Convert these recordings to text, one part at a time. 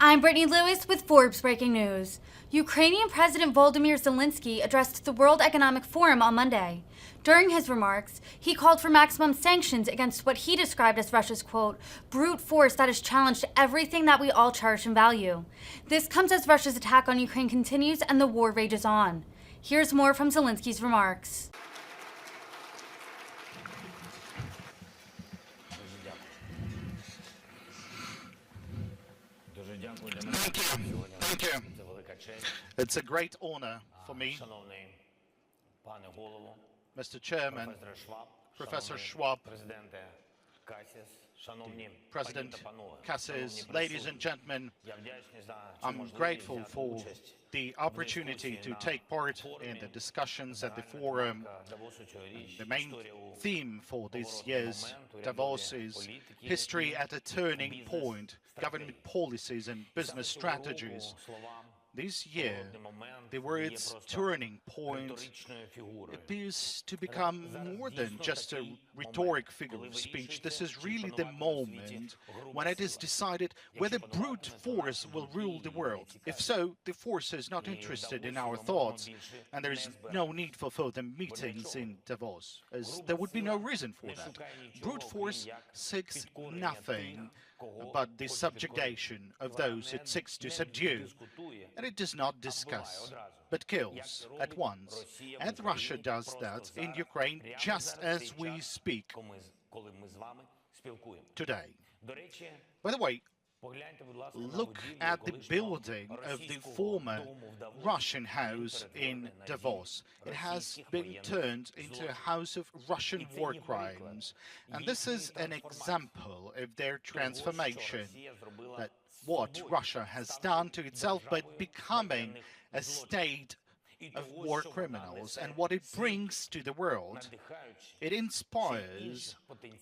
I'm Brittany Lewis with Forbes Breaking News. Ukrainian President Volodymyr Zelensky addressed the World Economic Forum on Monday. During his remarks, he called for maximum sanctions against what he described as Russia's, quote, brute force that has challenged everything that we all cherish and value. This comes as Russia's attack on Ukraine continues and the war rages on. Here's more from Zelensky's remarks. Thank you. It's a great honor for me, Mr. Chairman, Professor Schwab, President Cassis, ladies and gentlemen, I'm grateful for the opportunity to take part in the discussions at the forum. The main theme for this year's Davos is history at a turning point, government policies and business strategies. This year, the words turning point appears to become more than just a rhetoric figure of speech. This is really the moment when it is decided whether brute force will rule the world. If so, the force is not interested in our thoughts, and there is no need for further meetings in Davos, as there would be no reason for that. Brute force seeks nothing but the subjugation of those it seeks to subdue, and it does not discuss, but kills at once. And Russia does that in Ukraine just as we speak today. By the way, look at the building of the former Russian house in Davos. It has been turned into a house of Russian war crimes. And this is an example of their transformation, that what Russia has done to itself by becoming a state of war criminals, and what it brings to the world. It inspires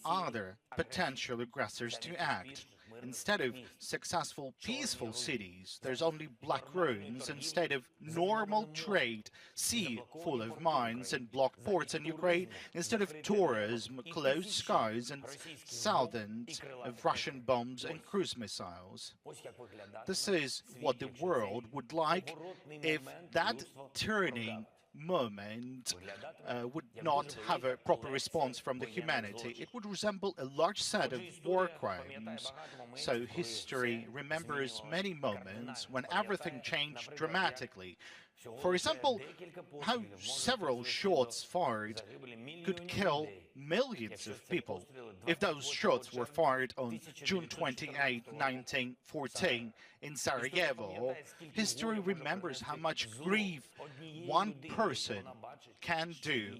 other potential aggressors to act. Instead of successful, peaceful cities, there's only black ruins. Instead of normal trade, sea full of mines and blocked ports in Ukraine. Instead of tourism, closed skies and thousands of Russian bombs and cruise missiles. This is what the world would like if that turning moment would not have a proper response from the humanity. It would resemble a large set of war crimes. So history remembers many moments when everything changed dramatically. For example, how several shots fired could kill millions of people. If those shots were fired on June 28, 1914 in Sarajevo, history remembers how much grief one person can do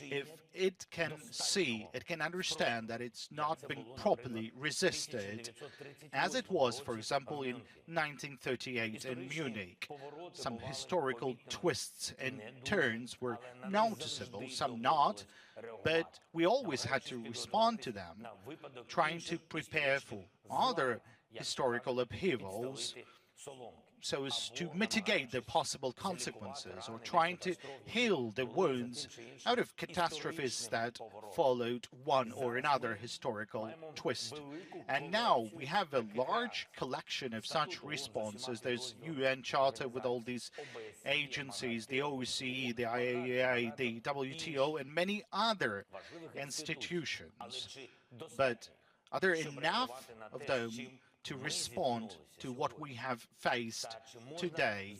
if it can see, it can understand that it's not been properly resisted, as it was, for example, in 1938 in Munich. Some historical twists and turns were noticeable, some not, but we always had to respond to them, trying to prepare for other historical upheavals so as to mitigate the possible consequences, or trying to heal the wounds out of catastrophes that followed one or another historical twist. And now we have a large collection of such responses. There's UN Charter with all these agencies, the OSCE, the IAEA, the WTO, and many other institutions. But are there enough of them to respond to what we have faced today?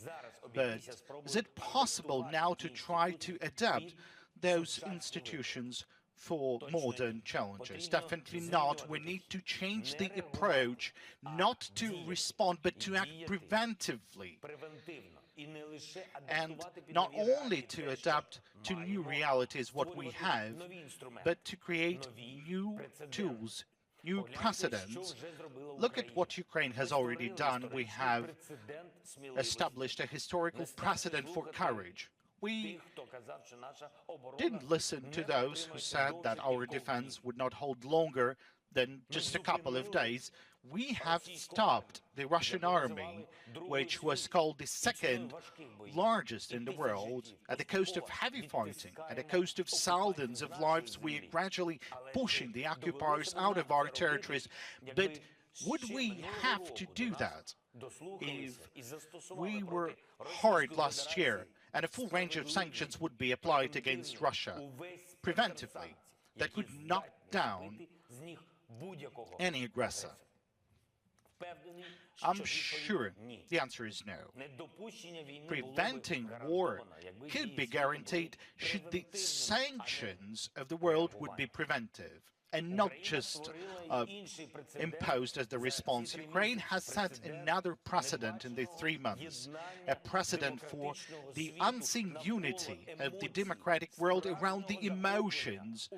But is it possible now to try to adapt those institutions for modern challenges? Definitely not. We need to change the approach, not to respond, but to act preventively. And not only to adapt to new realities, what we have, but to create new tools, new precedents. Look at what Ukraine has already done. We have established a historical precedent for courage. We didn't listen to those who said that our defense would not hold longer than just a couple of days. We have stopped the Russian army, which was called the second largest in the world, at the cost of heavy fighting, at the cost of thousands of lives. We are gradually pushing the occupiers out of our territories, but Would we have to do that if we were hard last year and a full range of sanctions would be applied against Russia preventively that would knock down any aggressor? I'm sure the answer is no. Preventing war could be guaranteed should the sanctions of the world would be preventive and not just imposed as the response. Ukraine has set another precedent in the 3 months, a precedent for the unseen unity of the democratic world around the emotions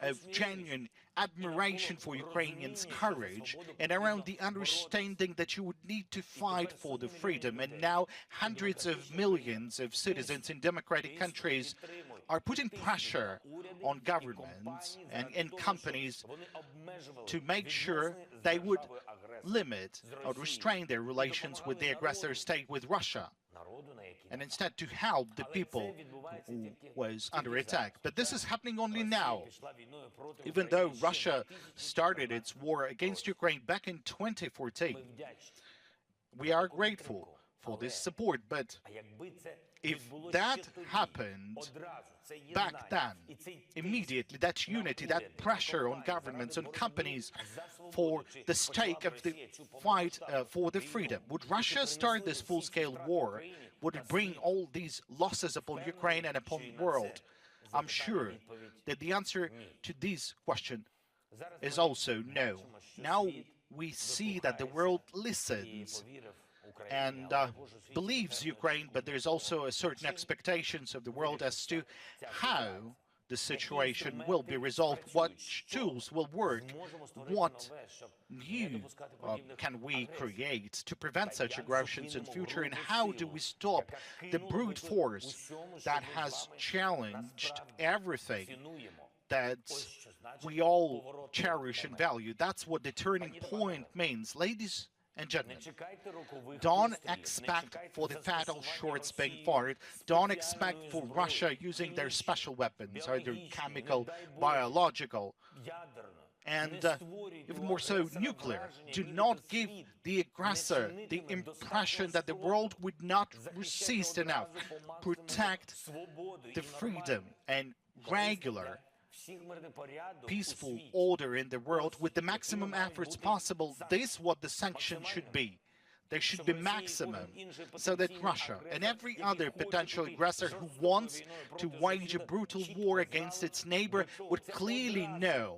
of genuine admiration for Ukrainians' courage and around the understanding that you would need to fight for the freedom. And now hundreds of millions of citizens in democratic countries are putting pressure on governments and companies to make sure they would limit or restrain their relations with the aggressor state, with Russia, and instead to help the people who was under attack. But this is happening only now. Even though Russia started its war against Ukraine back in 2014, we are grateful for this support. But if that happened back then, immediately, that unity, that pressure on governments, on companies for the stake of the fight for the freedom, would Russia start this full-scale war? Would it bring all these losses upon Ukraine and upon the world? I'm sure that the answer to this question is also no. Now we see that the world listens and believes Ukraine, but there's also a certain expectations of the world as to how the situation will be resolved, what tools will work, what new can we create to prevent such aggressions in future, and how do we stop the brute force that has challenged everything that we all cherish and value. That's what the turning point means. Ladies and gentlemen, don't expect for the fatal shots being fired. Don't expect for Russia using their special weapons, either chemical, biological, and even more so nuclear. Do not give the aggressor the impression that the world would not resist enough. Protect the freedom and regular peaceful order in the world with the maximum efforts possible. This is what the sanctions should be. They should be maximum, so that Russia and every other potential aggressor who wants to wage a brutal war against its neighbor would clearly know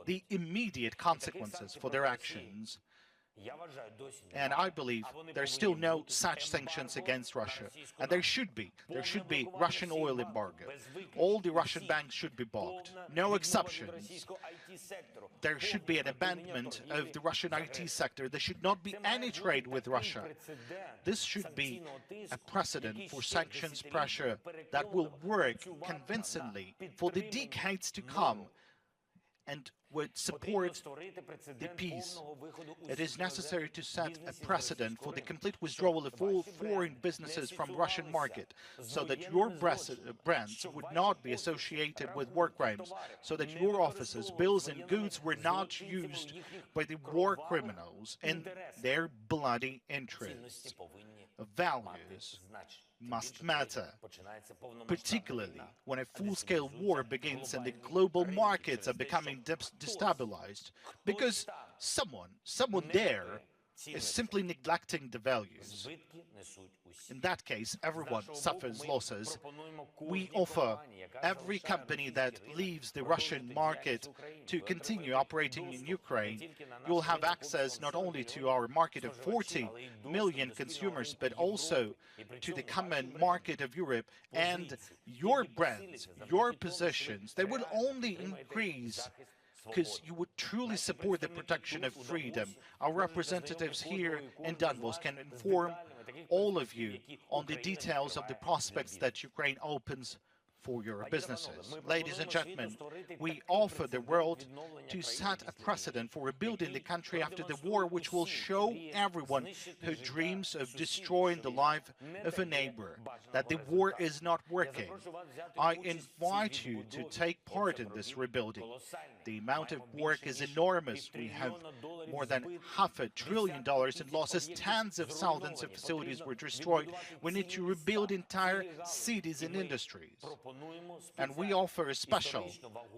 the immediate consequences for their actions. And I believe there's still no such sanctions against Russia. And there should be. There should be Russian oil embargo. All the Russian banks should be blocked. No exceptions. There should be an abandonment of the Russian IT sector. There should not be any trade with Russia. This should be a precedent for sanctions pressure that will work convincingly for the decades to come and would support the peace. It is necessary to set a precedent for the complete withdrawal of all foreign businesses from the Russian market, so that your brands would not be associated with war crimes, so that your offices, bills and goods were not used by the war criminals in their bloody interests. Values must matter, particularly when a full-scale war begins and the global markets are becoming destabilized, because someone there is simply neglecting the values. In that case, everyone suffers losses. We offer every company that leaves the Russian market to continue operating in Ukraine. You'll have access not only to our market of 40 million consumers, but also to the common market of Europe. And your brands, your positions, they will only increase because you would truly support the protection of freedom. Our representatives here in Donbass can inform all of you on the details of the prospects that Ukraine opens for your businesses. Ladies and gentlemen, we offer the world to set a precedent for rebuilding the country after the war, which will show everyone who dreams of destroying the life of a neighbor that the war is not working. I invite you to take part in this rebuilding. The amount of work is enormous. We have more than $500 billion in losses. Tens of thousands of facilities were destroyed. We need to rebuild entire cities and industries. And we offer a special,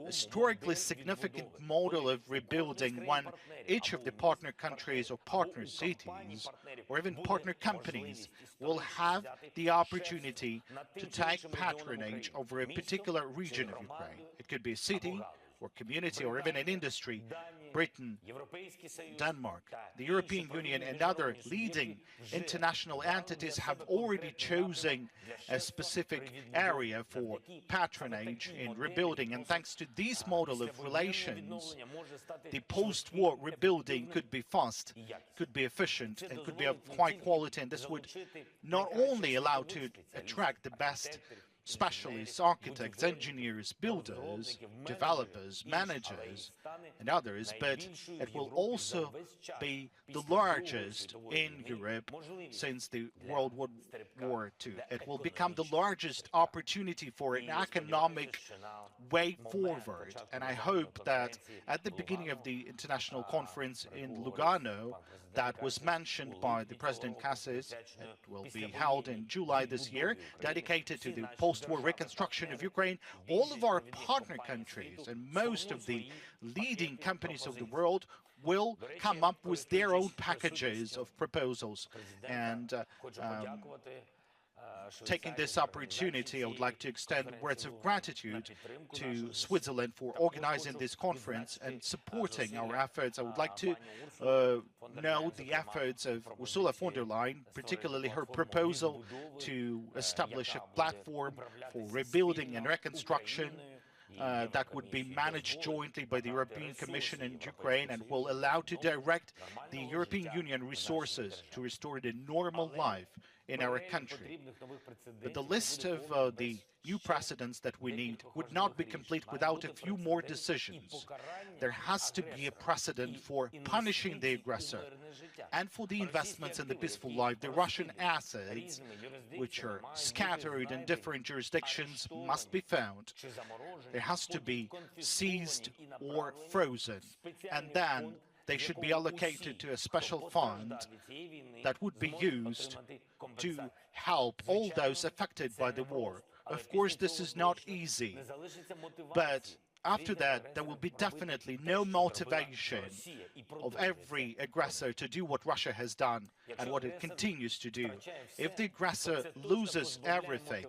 historically significant model of rebuilding when each of the partner countries or partner cities or even partner companies will have the opportunity to take patronage over a particular region of Ukraine. It could be a city or community or even an industry. Britain, Denmark, the European Union and other leading international entities have already chosen a specific area for patronage in rebuilding. And thanks to this model of relations, the post-war rebuilding could be fast, could be efficient, and could be of high quality. And this would not only allow to attract the best specialists, architects, engineers, builders, developers, managers, and others, but it will also be the largest in Europe since the World War II. It will become the largest opportunity for an economic way forward, and I hope that at the beginning of the international conference in Lugano that was mentioned by the President Kassis, it will be held in July this year, dedicated to the post-war reconstruction of Ukraine. All of our partner countries and most of the leading companies of the world will come up with their own packages of proposals. And taking this opportunity, I would like to extend words of gratitude to Switzerland for organizing this conference and supporting our efforts. I would like to note the efforts of Ursula von der Leyen, particularly her proposal to establish a platform for rebuilding and reconstruction that would be managed jointly by the European Commission and Ukraine and will allow to direct the European Union resources to restore the normal life in our country. But the list of the new precedents that we need would not be complete without a few more decisions. There has to be a precedent for punishing the aggressor and for the investments in the peaceful life. The Russian assets, which are scattered in different jurisdictions, must be found. There has to be seized or frozen, and then they should be allocated to a special fund that would be used to help all those affected by the war. Of course, this is not easy, but after that, there will be definitely no motivation of every aggressor to do what Russia has done and what it continues to do. If the aggressor loses everything,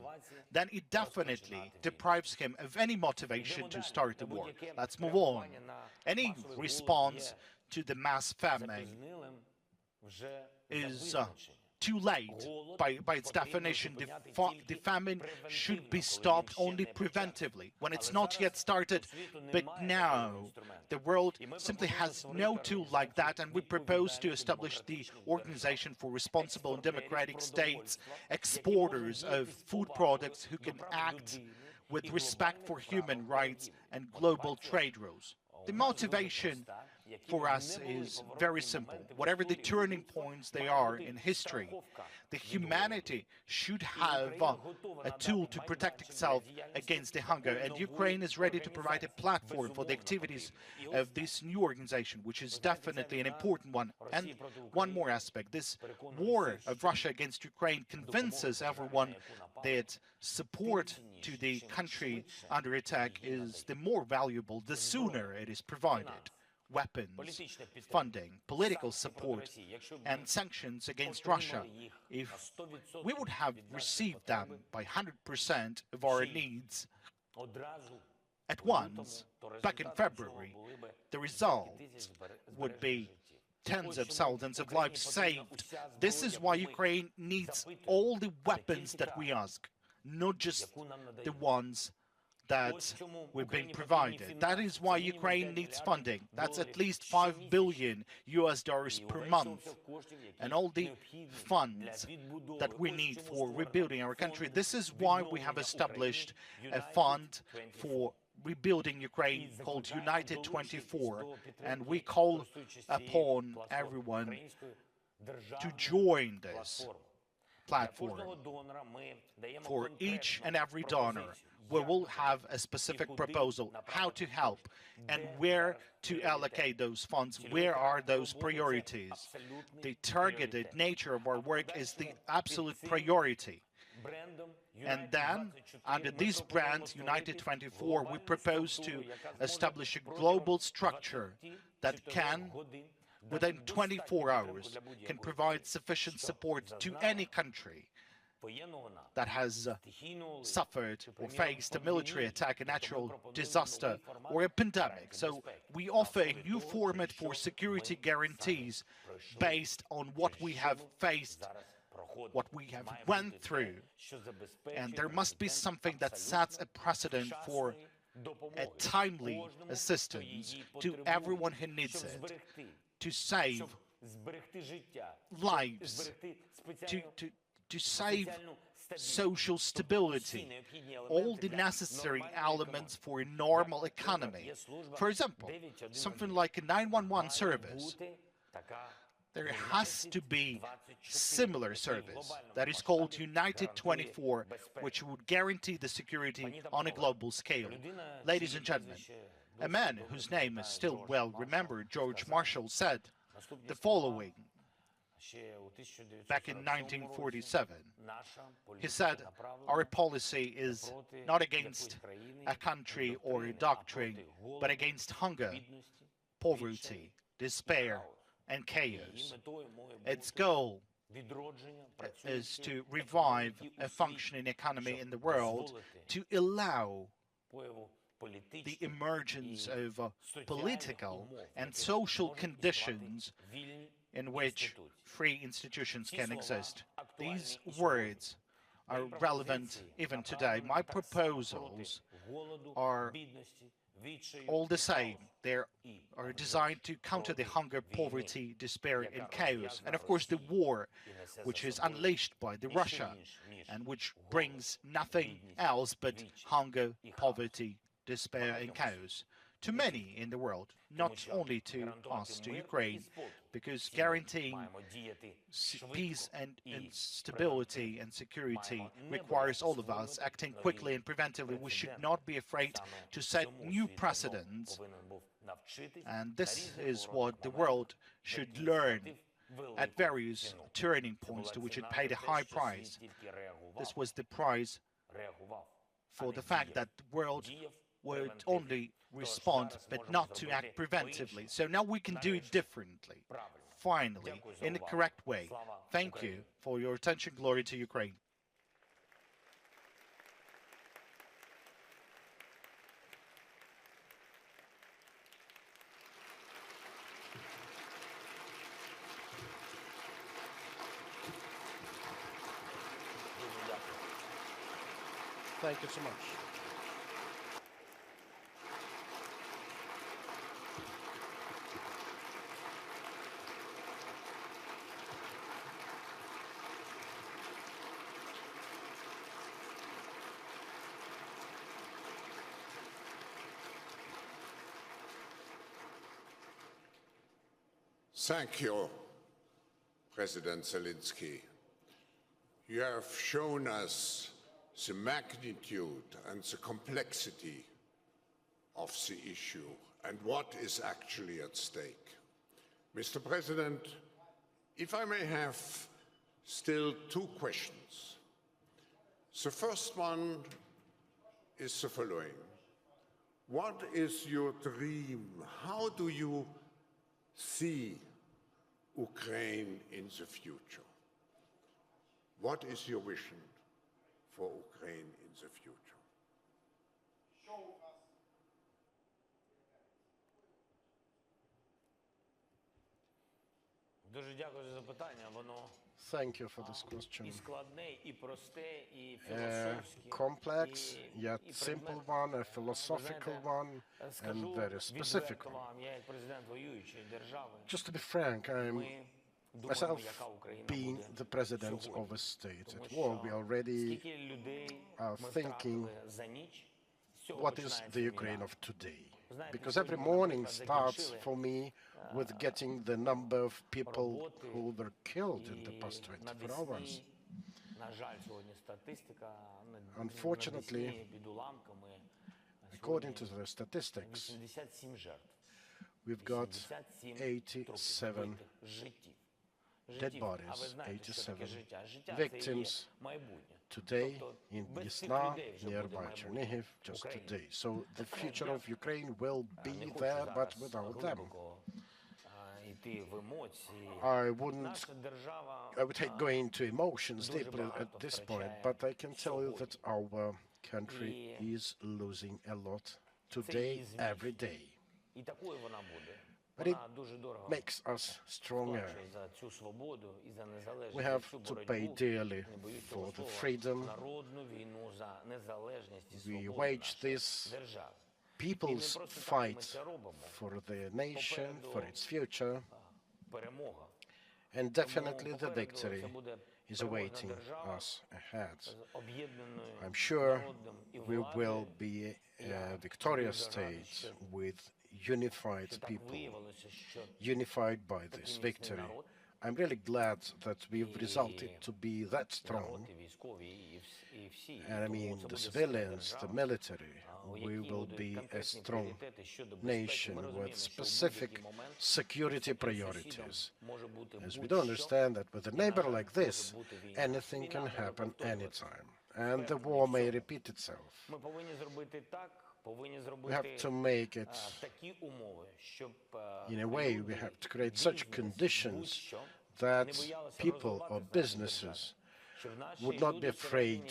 then it definitely deprives him of any motivation to start the war. Let's move on. Any response to the mass famine is too late by its definition. The famine should be stopped only preventively, when it's not yet started. But now the world simply has no tool like that, and we propose to establish the Organization for Responsible and Democratic States, exporters of food products who can act with respect for human rights and global trade rules. The motivation for us is very simple. Whatever the turning points they are in history, the humanity should have a tool to protect itself against the hunger, and Ukraine is ready to provide a platform for the activities of this new organization, which is definitely an important one. And one more aspect, this war of Russia against Ukraine convinces everyone that support to the country under attack is the more valuable the sooner it is provided. Weapons, funding, political support, and sanctions against Russia. If we would have received them by 100% of our needs at once, back in February, the result would be tens of thousands of lives saved. This is why Ukraine needs all the weapons that we ask, not just the ones that we've been provided. That is why Ukraine needs funding. That's at least $5 billion per month. And all the funds that we need for rebuilding our country. This is why we have established a fund for rebuilding Ukraine called United 24. And we call upon everyone to join this platform. For each and every donor, we will have a specific proposal how to help and where to allocate those funds, where are those priorities. The targeted nature of our work is the absolute priority. And then, under this brand, United 24, we propose to establish a global structure that can, within 24 hours, can provide sufficient support to any country that has suffered or faced a military attack, a natural disaster, or a pandemic. So we offer a new format for security guarantees based on what we have faced, what we have went through. And there must be something that sets a precedent for a timely assistance to everyone who needs it, to save lives, to save social stability, all the necessary elements for a normal economy. For example, something like a 911 service. There has to be similar service that is called United 24, which would guarantee the security on a global scale. Ladies and gentlemen, a man whose name is still well remembered, George Marshall, said the following back in 1947. He said, "Our policy is not against a country or a doctrine, but against hunger, poverty, despair, and chaos. Its goal is to revive a functioning economy in the world, to allow the emergence of political and social conditions in which free institutions can exist." These words are relevant even today. My proposals are all the same. They are designed to counter the hunger, poverty, despair, and chaos. And of course, the war, which is unleashed by the Russia, and which brings nothing else but hunger, poverty, despair, and chaos to many in the world, not only to us, to Ukraine, because guaranteeing peace and stability and security requires all of us acting quickly and preventively. We should not be afraid to set new precedents, and this is what the world should learn at various turning points to which it paid a high price. This was the price for the fact that the world would only respond but not to act preventively. So now we can do it differently, finally, in the correct way. Thank you for your attention. Glory to Ukraine. Thank you so much. Thank you, President Zelensky. You have shown us the magnitude and the complexity of the issue and what is actually at stake. Mr. President, if I may have still two questions. The first one is the following. What is your dream? How do you see Ukraine in the future? What is your vision for Ukraine in the future? Thank you for this question. A complex yet simple one, a philosophical one, and very specific one. Just to be frank, I'm myself being the president of a state at war. We already are thinking what is the Ukraine of today. Because every morning starts for me with getting the number of people who were killed in the past 24 hours. Unfortunately, according to the statistics, we've got 87 dead bodies, 87 victims today in Yesna, nearby Chernihiv, just today. So the future of Ukraine will be there, but without them. I would hate going into emotions deeply at this point, but I can tell you that our country is losing a lot today, every day. But it makes us stronger. We have to pay dearly for the freedom. We wage this people's fight for the nation, for its future, and definitely the victory is awaiting us ahead. I'm sure we will be a victorious state with unified people, unified by this victory. I'm really glad that we've resulted to be that strong. And I mean the civilians, the military, we will be a strong nation with specific security priorities. As we do understand that with a neighbor like this, anything can happen anytime, and the war may repeat itself. We have to make it in a way, we have to create such conditions that people or businesses would not be afraid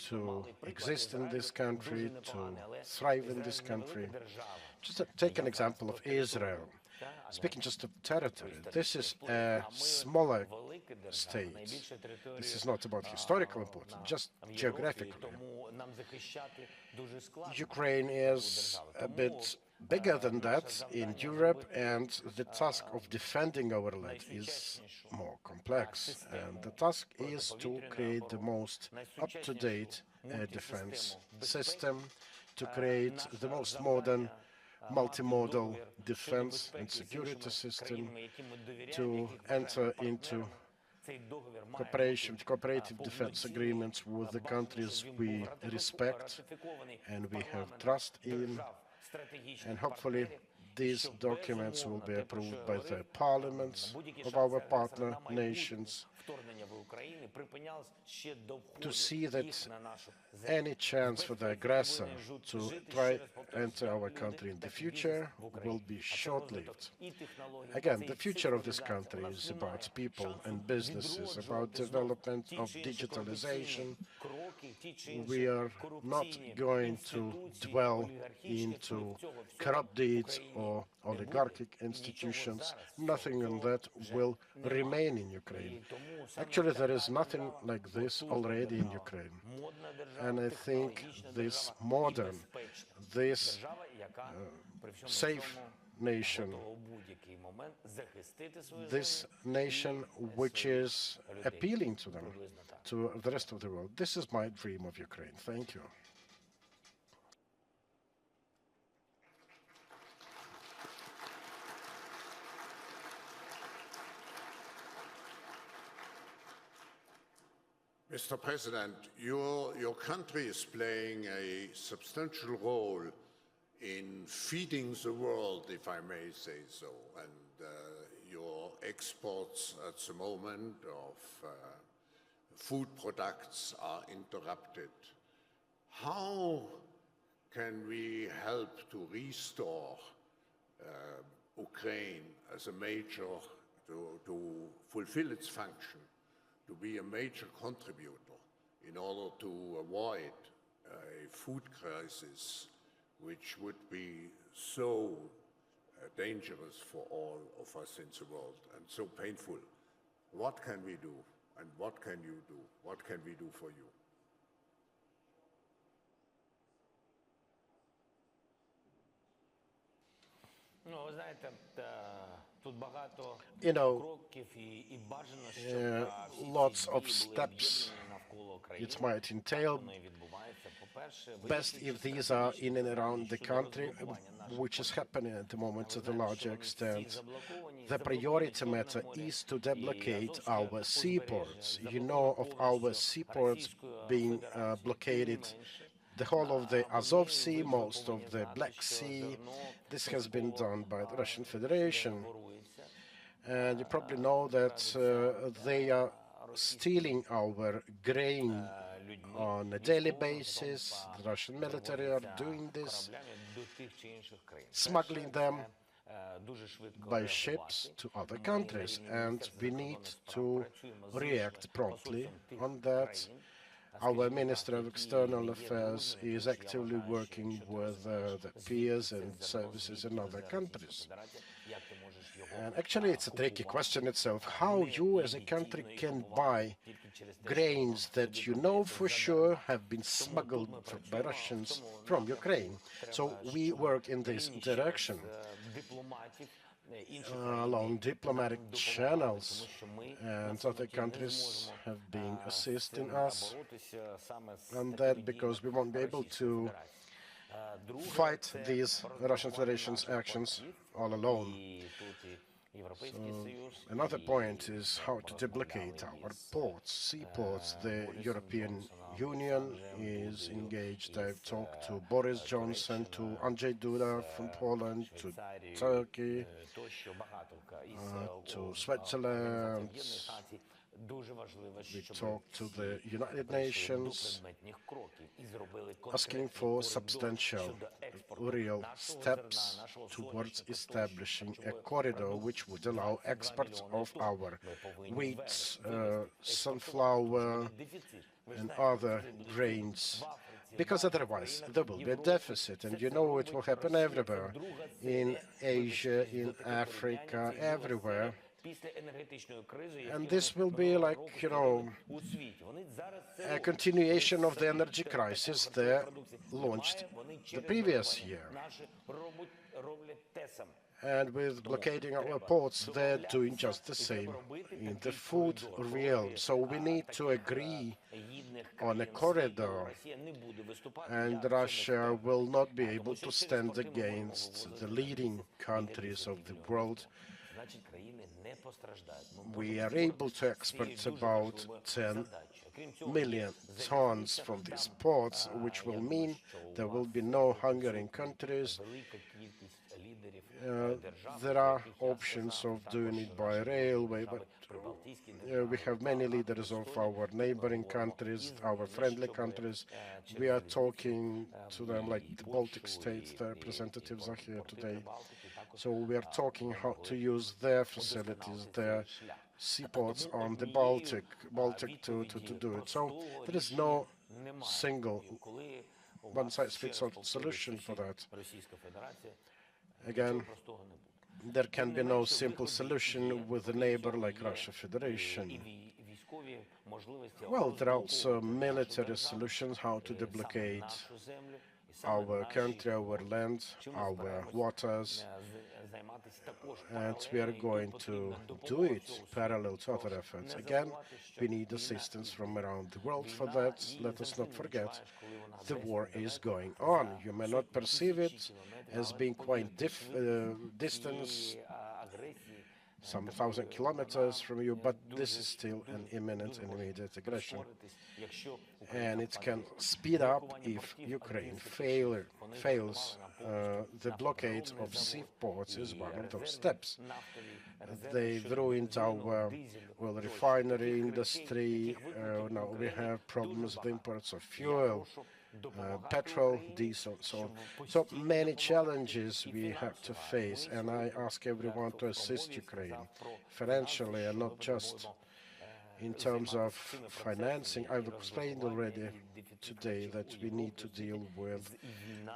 to exist in this country, to thrive in this country. Just to take an example of Israel. Speaking just of territory, this is a smaller state. This is not about historical importance, just geographically. Ukraine is a bit bigger than that in Europe, and the task of defending our land is more complex. And the task is to create the most up-to-date defense system, to create the most modern multimodal defense and security system, to enter into cooperative defense agreements with the countries we respect and we have trust in, and hopefully these documents will be approved by the parliaments of our partner nations to see that any chance for the aggressor to try enter our country in the future will be short-lived. Again, the future of this country is about people and businesses, about development of digitalization. We are not going to dwell into corrupt deeds or oligarchic institutions. Nothing on that will remain in Ukraine. Actually, there is nothing like this already in Ukraine. And I think this modern, this safe nation, this nation which is appealing to them, to the rest of the world, this is my dream of Ukraine. Thank you. Mr. President, your country is playing a substantial role in feeding the world, if I may say so, and your exports at the moment of food products are interrupted. How can we help to restore Ukraine as a major, to fulfill its function, to be a major contributor in order to avoid a food crisis which would be so dangerous for all of us in the world and so painful. What can we do? And what can you do? What can we do for you? You know, lots of steps it might entail. Best if these are in and around the country, which is happening at the moment to the larger extent. The priority matter is to deblocate our seaports. You know of our seaports being blockaded, the whole of the Azov Sea, most of the Black Sea. This has been done by the Russian Federation. And you probably know that they are stealing our grain on a daily basis. The Russian military are doing this, smuggling them by ships to other countries, and we need to react promptly on that. Our Minister of External Affairs is actively working with the peers and services in other countries. And actually, it's a tricky question itself, how you as a country can buy grains that you know for sure have been smuggled by Russians from Ukraine. So we work in this direction along diplomatic channels, and other countries have been assisting us on that because we won't be able to fight these Russian Federation's actions all alone. So another point is how to deblocate our ports, seaports. The European Union is engaged. I've talked to Boris Johnson, to Andrzej Duda from Poland, to Turkey, to Switzerland. We talked to the United Nations, asking for substantial, real steps towards establishing a corridor which would allow exports of our wheat, sunflower, and other grains, because otherwise there will be a deficit, and you know it will happen everywhere, in Asia, in Africa, everywhere. And this will be like, you know, a continuation of the energy crisis they launched the previous year. And with blockading our ports, they're doing just the same in the food realm. So we need to agree on a corridor, and Russia will not be able to stand against the leading countries of the world. We are able to export about 10 million tons from these ports, which will mean there will be no hunger in countries. There are options of doing it by railway, but we have many leaders of our neighboring countries, our friendly countries. We are talking to them, like the Baltic states, the representatives are here today. So we are talking how to use their facilities, their seaports on the Baltic to do it. So there is no single one-size-fits-all solution for that. Again, there can be no simple solution with a neighbor like Russia Federation. Well, there are also military solutions, how to deblocate our country, our land, our waters, and we are going to do it parallel to other efforts. Again, we need assistance from around the world for that. Let us not forget, the war is going on. You may not perceive it as being quite distant, some 1,000 kilometers from you, but this is still an imminent and immediate aggression. And it can speed up if Ukraine fails. The blockade of seaports is one of those steps. They've ruined our refinery industry. Now we have problems with imports of fuel, petrol, diesel, so many challenges we have to face, and I ask everyone to assist Ukraine financially and not just In terms of financing, I've explained already today that we need to deal with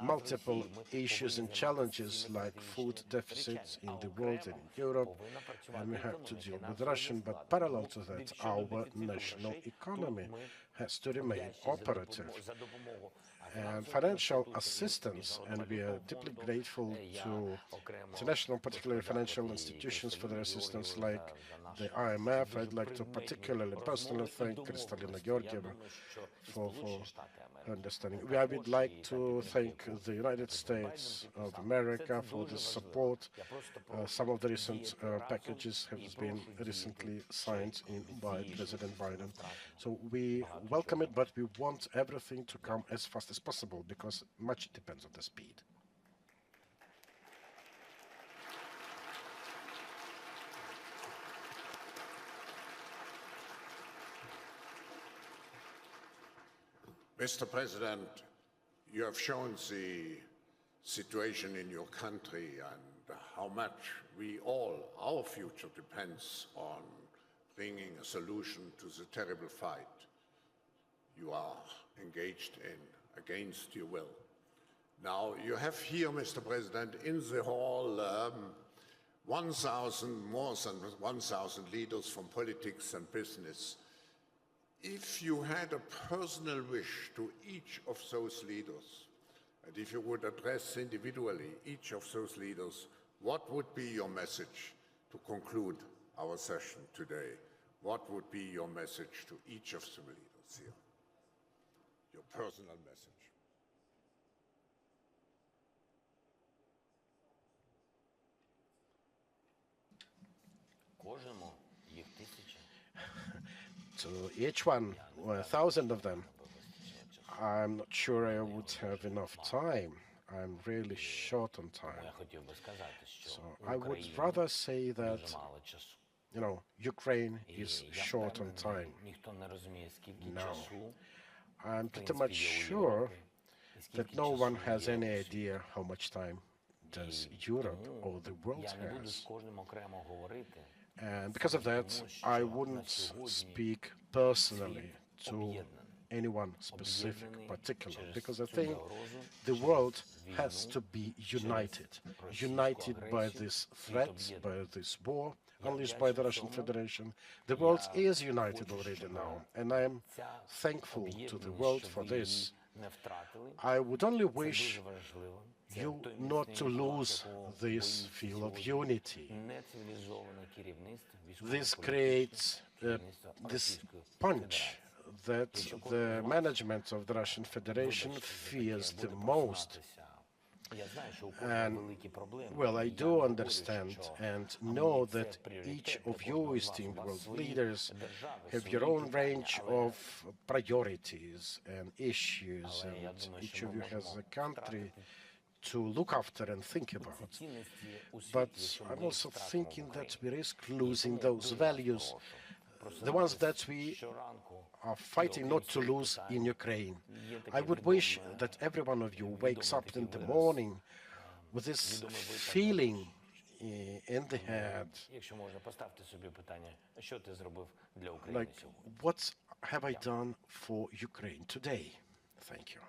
multiple issues and challenges like food deficits in the world and in Europe, and we have to deal with Russia. But parallel to that, our national economy has to remain operative. And financial assistance, and we are deeply grateful to international, particularly financial institutions, for their assistance, like the IMF. I'd like to particularly personally thank Kristalina Georgieva for her understanding. I would like to thank the United States of America for the support. Some of the recent packages have been recently signed by President Biden. So we welcome it, but we want everything to come as fast as possible because much depends on the speed. Mr. President, you have shown the situation in your country and how much our future depends on bringing a solution to the terrible fight you are engaged in against your will. Now, you have here, Mr. President, in the hall, more than 1,000 leaders from politics and business. If you had a personal wish to each of those leaders, and if you would address individually each of those leaders, what would be your message to conclude our session today? What would be your message to each of the leaders here? Your personal message. To each one, 1,000 of them, I'm not sure I would have enough time. I'm really short on time. So I would rather say that, Ukraine is short on time. Now, I'm pretty much sure that no one has any idea how much time does Europe or the world has. And because of that, I wouldn't speak personally to anyone specific, particular, because I think the world has to be united by this threat, by this war unleashed by the Russian Federation. The world is united already now, and I am thankful to the world for this. I would only wish you not to lose this feel of unity. This creates this punch that the management of the Russian Federation fears the most. And, well, I do understand and know that each of you esteemed world leaders have your own range of priorities and issues, and each of you has a country to look after and think about. But I'm also thinking that we risk losing those values, the ones that we are fighting not to lose in Ukraine. I would wish that every one of you wakes up in the morning with this feeling in the head, like, what have I done for Ukraine today? Thank you.